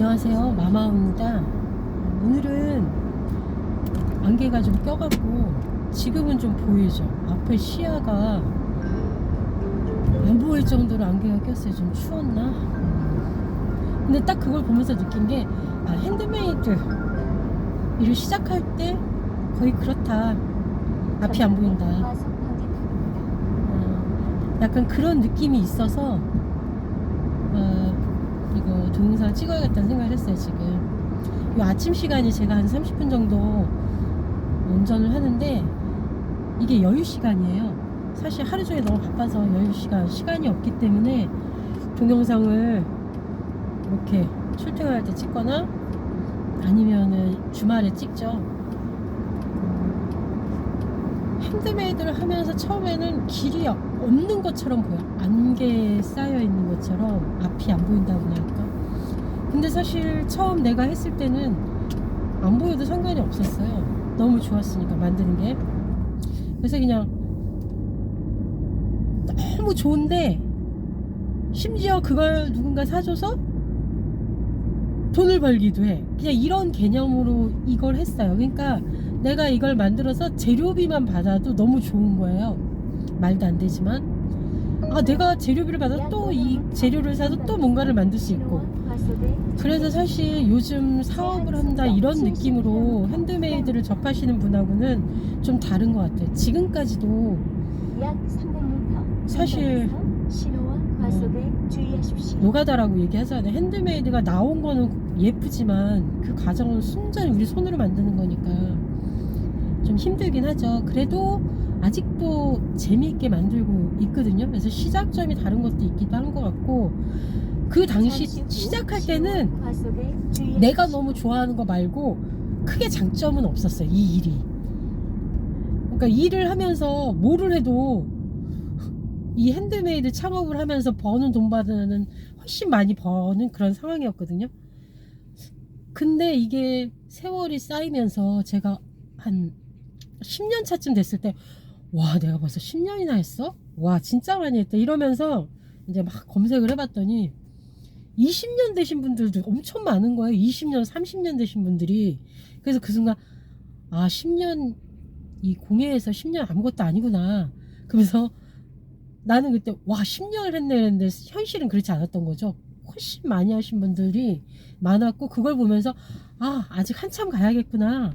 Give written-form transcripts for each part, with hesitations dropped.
안녕하세요, 마마입니다. 오늘은 안개가 좀 껴갖고 지금은 좀 보이죠. 앞에 시야가 안 보일 정도로 안개가 꼈어요. 좀 추웠나? 근데 딱 그걸 보면서 느낀 게 핸드메이드 일을 시작할 때 거의 그렇다. 앞이 안 보인다. 약간 그런 느낌이 있어서 이거 동영상 찍어야겠다는 생각을 했어요. 지금 이 아침 시간이 제가 한 30분 정도 운전을 하는데 이게 여유 시간이에요. 사실 하루 종일 너무 바빠서 시간이 없기 때문에 동영상을 이렇게 출퇴근할 때 찍거나 아니면은 주말에 찍죠. 핸드메이드를 하면서 처음에는 길이 없는 것처럼 보여. 안개에 쌓여 있는 것처럼 앞이 안 보인다고나 할까. 근데 사실 처음 내가 했을 때는 안 보여도 상관이 없었어요. 너무 좋았으니까 만드는 게. 그래서 그냥 너무 좋은데 심지어 그걸 누군가 사줘서 돈을 벌기도 해. 그냥 이런 개념으로 이걸 했어요. 그러니까 내가 이걸 만들어서 재료비만 받아도 너무 좋은 거예요. 말도 안 되지만 내가 재료비를 받아 또 이 재료를 사서 또 뭔가를 만들 수 있고. 그래서 사실 요즘 사업을 한다 이런 느낌으로 핸드메이드를 접하시는 분하고는 좀 다른 것 같아요. 지금까지도 사실 노가다라고 얘기하잖아요. 핸드메이드가 나온 거는 예쁘지만 그 과정은 순전히 우리 손으로 만드는 거니까 좀 힘들긴 하죠. 그래도 아직도 재미있게 만들고 있거든요. 그래서 시작점이 다른 것도 있기도 한 것 같고, 그 당시 시작할 때는 내가 너무 좋아하는 거 말고 크게 장점은 없었어요. 이 일이. 그러니까 일을 하면서 뭐를 해도 이 핸드메이드 창업을 하면서 버는 돈보다는 훨씬 많이 버는 그런 상황이었거든요. 근데 이게 세월이 쌓이면서 제가 한 10년 차쯤 됐을 때, 와, 내가 벌써 10년이나 했어? 와, 진짜 많이 했다. 이러면서 이제 막 검색을 해봤더니 20년 되신 분들도 엄청 많은 거예요. 20년, 30년 되신 분들이. 그래서 그 순간 10년, 이 공예에서 10년 아무것도 아니구나. 그러면서 나는 그때 10년을 했네 했는데 현실은 그렇지 않았던 거죠. 훨씬 많이 하신 분들이 많았고, 그걸 보면서 아직 한참 가야겠구나,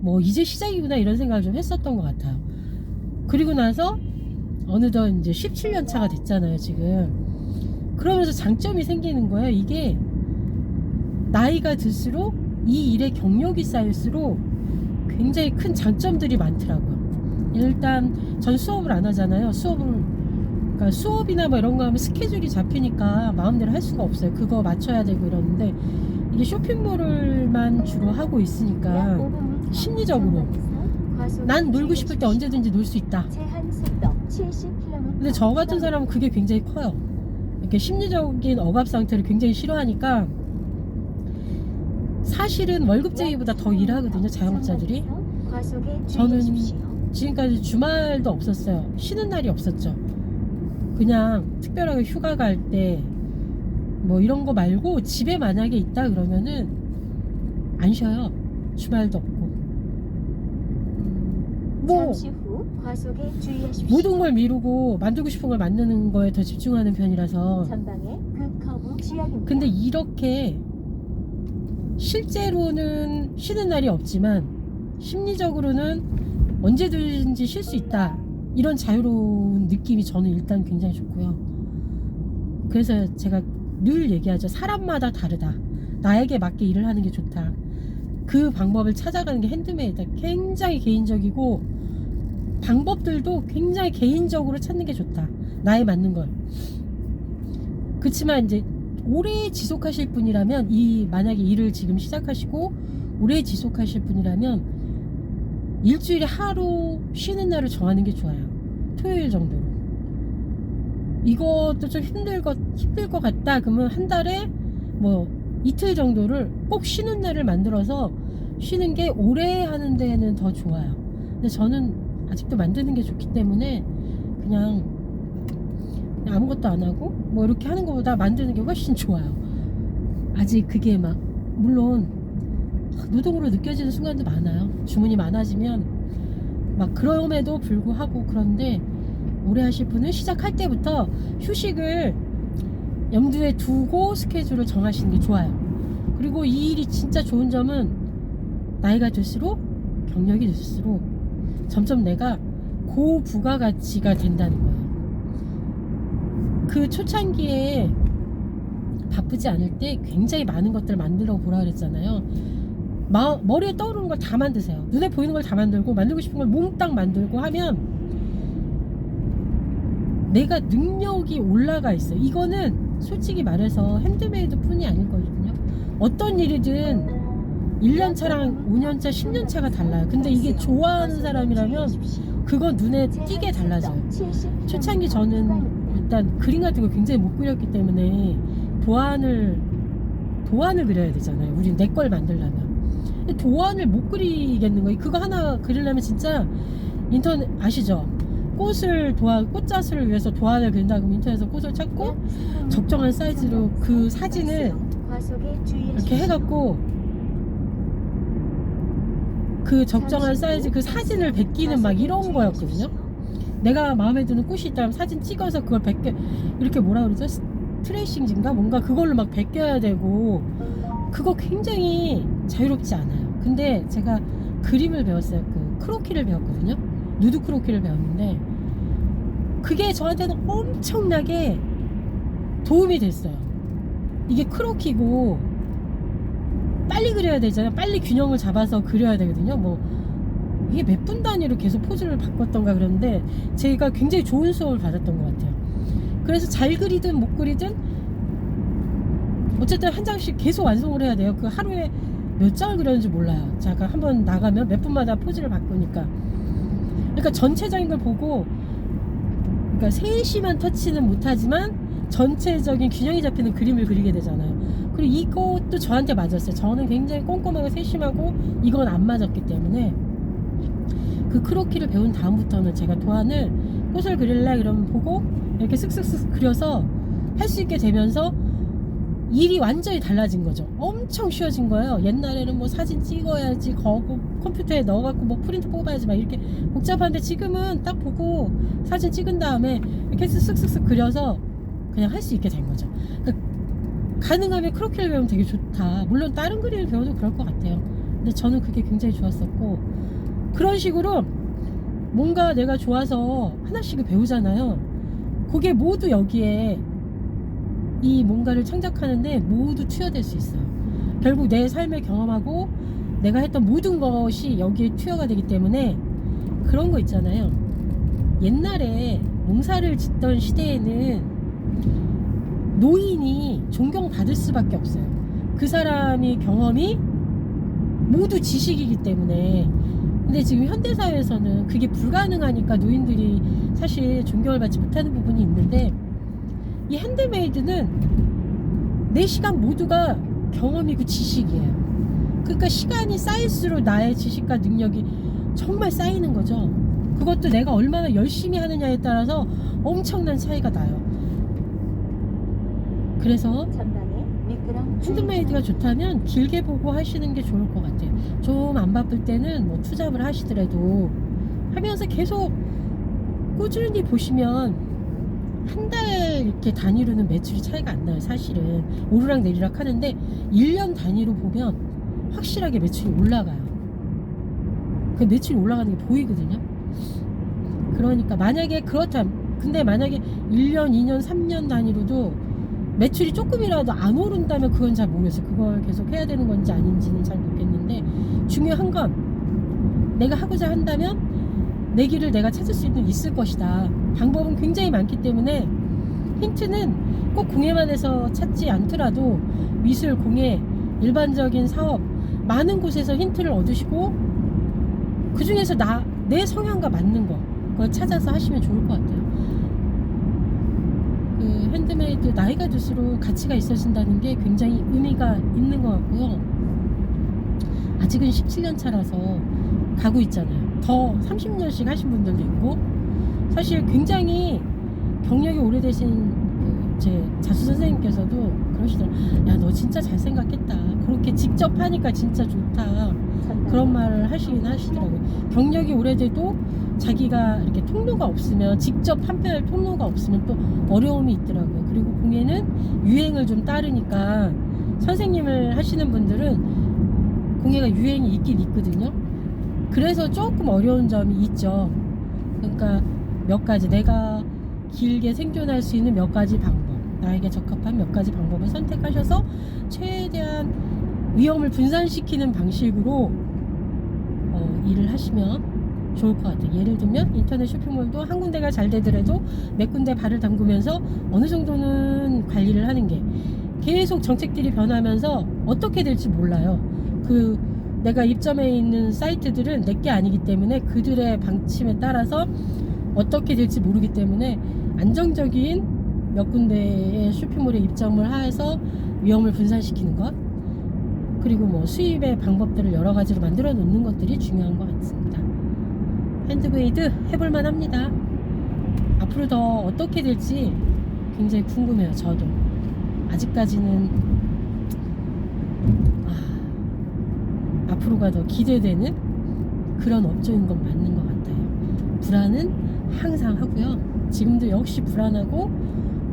뭐 이제 시작이구나, 이런 생각을 좀 했었던 것 같아요. 그리고 나서 어느덧 이제 17년 차가 됐잖아요, 지금. 그러면서 장점이 생기는 거예요. 이게 나이가 들수록 이 일에 경력이 쌓일수록 굉장히 큰 장점들이 많더라고요. 일단 전 수업을 안 하잖아요. 그러니까 수업이나 뭐 이런 거 하면 스케줄이 잡히니까 마음대로 할 수가 없어요. 그거 맞춰야 되고 이러는데, 이게 쇼핑몰을만 주로 하고 있으니까 심리적으로 난 놀고 싶을 때 언제든지 놀 수 있다. 근데 저 같은 사람은 그게 굉장히 커요. 이렇게 심리적인 억압 상태를 굉장히 싫어하니까 사실은 월급쟁이보다 더 일하거든요, 자영업자들이. 저는 지금까지 주말도 없었어요. 쉬는 날이 없었죠. 그냥 특별하게 휴가 갈 때 뭐 이런 거 말고 집에 만약에 있다 그러면은 안 쉬어요. 주말도 없고. 뭐 모든 걸 미루고 만들고 싶은 걸 만드는 거에 더 집중하는 편이라서. 근데 이렇게 실제로는 쉬는 날이 없지만 심리적으로는 언제든지 쉴 수 있다, 이런 자유로운 느낌이 저는 일단 굉장히 좋고요. 그래서 제가 늘 얘기하죠. 사람마다 다르다. 나에게 맞게 일을 하는 게 좋다. 그 방법을 찾아가는 게 핸드메이드다. 굉장히 개인적이고 방법들도 굉장히 개인적으로 찾는 게 좋다. 나에 맞는 걸. 그렇지만 이제 오래 지속하실 분이라면, 만약에 일을 지금 시작하시고 오래 지속하실 분이라면 일주일에 하루 쉬는 날을 정하는 게 좋아요. 토요일 정도로. 이것도 좀 힘들 것 같다 그러면 한 달에 뭐 이틀 정도를 꼭 쉬는 날을 만들어서 쉬는 게 오래 하는 데는 더 좋아요. 근데 저는 아직도 만드는 게 좋기 때문에 그냥 아무것도 안 하고 뭐 이렇게 하는 것보다 만드는 게 훨씬 좋아요. 아직 그게 막 물론 노동으로 느껴지는 순간도 많아요. 주문이 많아지면 막 그럼에도 불구하고. 그런데 오래 하실 분은 시작할 때부터 휴식을 염두에 두고 스케줄을 정하시는 게 좋아요. 그리고 이 일이 진짜 좋은 점은 나이가 들수록 경력이 들수록 점점 내가 고부가가치가 된다는 거예요. 그 초창기에 바쁘지 않을 때 굉장히 많은 것들을 만들어 보라 그랬잖아요. 머리에 떠오르는 걸 다 만드세요. 눈에 보이는 걸 다 만들고, 만들고 싶은 걸 몽땅 만들고 하면 내가 능력이 올라가 있어요. 이거는 솔직히 말해서 핸드메이드 뿐이 아닐 거거든요. 어떤 일이든 1년차랑 5년차, 10년차가 달라요. 근데 이게 좋아하는 사람이라면 그건 눈에 띄게 달라져요. 초창기 저는 일단 그림 같은 거 굉장히 못 그렸기 때문에 도안을 그려야 되잖아요. 우린 내 걸 만들려면. 도안을 못 그리겠는 거예요. 그거 하나 그리려면 진짜 인터넷 아시죠? 꽃잣을 위해서 도안을 그린다 그러면 인터넷에서 꽃을 찾고 적정한 사이즈로 그 사진을 이렇게 해갖고 그 적정한 사이즈 그 사진을 베끼는 막 이런 거였거든요. 내가 마음에 드는 꽃이 있다면 사진 찍어서 그걸 베껴, 이렇게 뭐라 그러죠? 트레이싱인가 뭔가 그걸로 막 베껴야 되고, 그거 굉장히 자유롭지 않아요. 근데 제가 그림을 배웠어요. 그 크로키를 배웠거든요. 누드 크로키를 배웠는데 그게 저한테는 엄청나게 도움이 됐어요. 이게 크로키고 빨리 그려야 되잖아요. 빨리 균형을 잡아서 그려야 되거든요. 뭐 이게 몇 분 단위로 계속 포즈를 바꿨던가 그러는데 제가 굉장히 좋은 수업을 받았던 것 같아요. 그래서 잘 그리든 못 그리든 어쨌든 한 장씩 계속 완성을 해야 돼요. 그 하루에 몇 장을 그렸는지 몰라요. 제가 한번 나가면 몇 분마다 포즈를 바꾸니까. 그러니까 전체적인 걸 보고, 그러니까 세심한 터치는 못하지만 전체적인 균형이 잡히는 그림을 그리게 되잖아요. 그리고 이것도 저한테 맞았어요. 저는 굉장히 꼼꼼하고 세심하고 이건 안 맞았기 때문에 그 크로키를 배운 다음부터는 제가 도안을 꽃을 그릴래 그러면 보고 이렇게 쓱쓱쓱 그려서 할 수 있게 되면서 일이 완전히 달라진 거죠. 엄청 쉬워진 거예요. 옛날에는 뭐 사진 찍어야지, 거고 컴퓨터에 넣어갖고 뭐 프린트 뽑아야지 막 이렇게 복잡한데 지금은 딱 보고 사진 찍은 다음에 이렇게 쓱쓱쓱 그려서 그냥 할 수 있게 된 거죠. 그러니까 가능하면 크로키를 배우면 되게 좋다. 물론 다른 그림을 배워도 그럴 것 같아요. 근데 저는 그게 굉장히 좋았었고, 그런 식으로 뭔가 내가 좋아서 하나씩을 배우잖아요. 그게 모두 여기에 이 뭔가를 창작하는데 모두 투여될 수 있어요. 결국 내 삶을 경험하고 내가 했던 모든 것이 여기에 투여가 되기 때문에 그런 거 있잖아요. 옛날에 농사를 짓던 시대에는 노인이 존경받을 수밖에 없어요. 그 사람이 경험이 모두 지식이기 때문에. 근데 지금 현대사회에서는 그게 불가능하니까 노인들이 사실 존경을 받지 못하는 부분이 있는데, 이 핸드메이드는 내 시간 모두가 경험이고 지식이에요. 그러니까 시간이 쌓일수록 나의 지식과 능력이 정말 쌓이는 거죠. 그것도 내가 얼마나 열심히 하느냐에 따라서 엄청난 차이가 나요. 그래서 핸드메이드가 좋다면 길게 보고 하시는 게 좋을 것 같아요. 좀 안 바쁠 때는 뭐 투잡을 하시더라도 하면서 계속 꾸준히 보시면 한 달 이렇게 단위로는 매출이 차이가 안 나요. 사실은 오르락 내리락 하는데 1년 단위로 보면 확실하게 매출이 올라가요. 그 매출이 올라가는 게 보이거든요. 그러니까 만약에 그렇다면, 근데 만약에 1년, 2년, 3년 단위로도 매출이 조금이라도 안 오른다면 그건 잘 모르겠어요. 그걸 계속 해야 되는 건지 아닌지는 잘 모르겠는데, 중요한 건 내가 하고자 한다면 내 길을 내가 찾을 수 있을 것이다. 방법은 굉장히 많기 때문에 힌트는 꼭 공예만 해서 찾지 않더라도 미술, 공예, 일반적인 사업 많은 곳에서 힌트를 얻으시고 그 중에서 내 성향과 맞는 거 그걸 찾아서 하시면 좋을 것 같아요. 그 핸드메이드 나이가 들수록 가치가 있어진다는 게 굉장히 의미가 있는 것 같고요. 아직은 17년 차라서 가고 있잖아요. 더 30년씩 하신 분들도 있고, 사실 굉장히 경력이 오래되신 제 자수 선생님께서도 그러시더라고요. 야, 너 너 진짜 잘 생각했다. 그렇게 직접 하니까 진짜 좋다. 그런 말을 하시긴 하시더라고요. 경력이 오래돼도 자기가 이렇게 통로가 없으면, 직접 한편의 통로가 없으면 또 어려움이 있더라고요. 그리고 공예는 유행을 좀 따르니까, 선생님을 하시는 분들은 공예가 유행이 있긴 있거든요. 그래서 조금 어려운 점이 있죠. 그러니까 몇 가지, 내가 길게 생존할 수 있는 몇 가지 방법, 나에게 적합한 몇 가지 방법을 선택하셔서 최대한 위험을 분산시키는 방식으로 일을 하시면 좋을 것 같아요. 예를 들면 인터넷 쇼핑몰도 한 군데가 잘 되더라도 몇 군데 발을 담그면서 어느 정도는 관리를 하는 게, 계속 정책들이 변하면서 어떻게 될지 몰라요. 내가 입점해 있는 사이트들은 내게 아니기 때문에 그들의 방침에 따라서 어떻게 될지 모르기 때문에 안정적인 몇 군데의 쇼핑몰에 입점을 해서 위험을 분산시키는 것, 그리고 뭐 수입의 방법들을 여러 가지로 만들어 놓는 것들이 중요한 것 같습니다. 핸드메이드 해볼만 합니다. 앞으로 더 어떻게 될지 굉장히 궁금해요. 저도 아직까지는 앞으로가 더 기대되는 그런 업종인 건 맞는 것 같아요. 불안은 항상 하고요. 지금도 역시 불안하고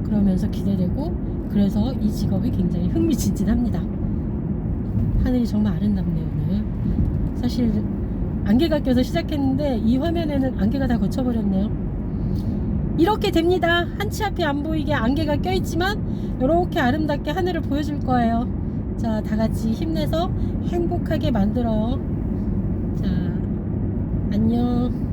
그러면서 기대되고, 그래서 이 직업이 굉장히 흥미진진합니다. 하늘이 정말 아름답네요. 오늘 사실 안개가 껴서 시작했는데 이 화면에는 안개가 다 거쳐버렸네요. 이렇게 됩니다. 한치 앞이 안 보이게 안개가 껴있지만 이렇게 아름답게 하늘을 보여줄 거예요. 자, 다같이 힘내서 행복하게 만들어요. 자, 안녕.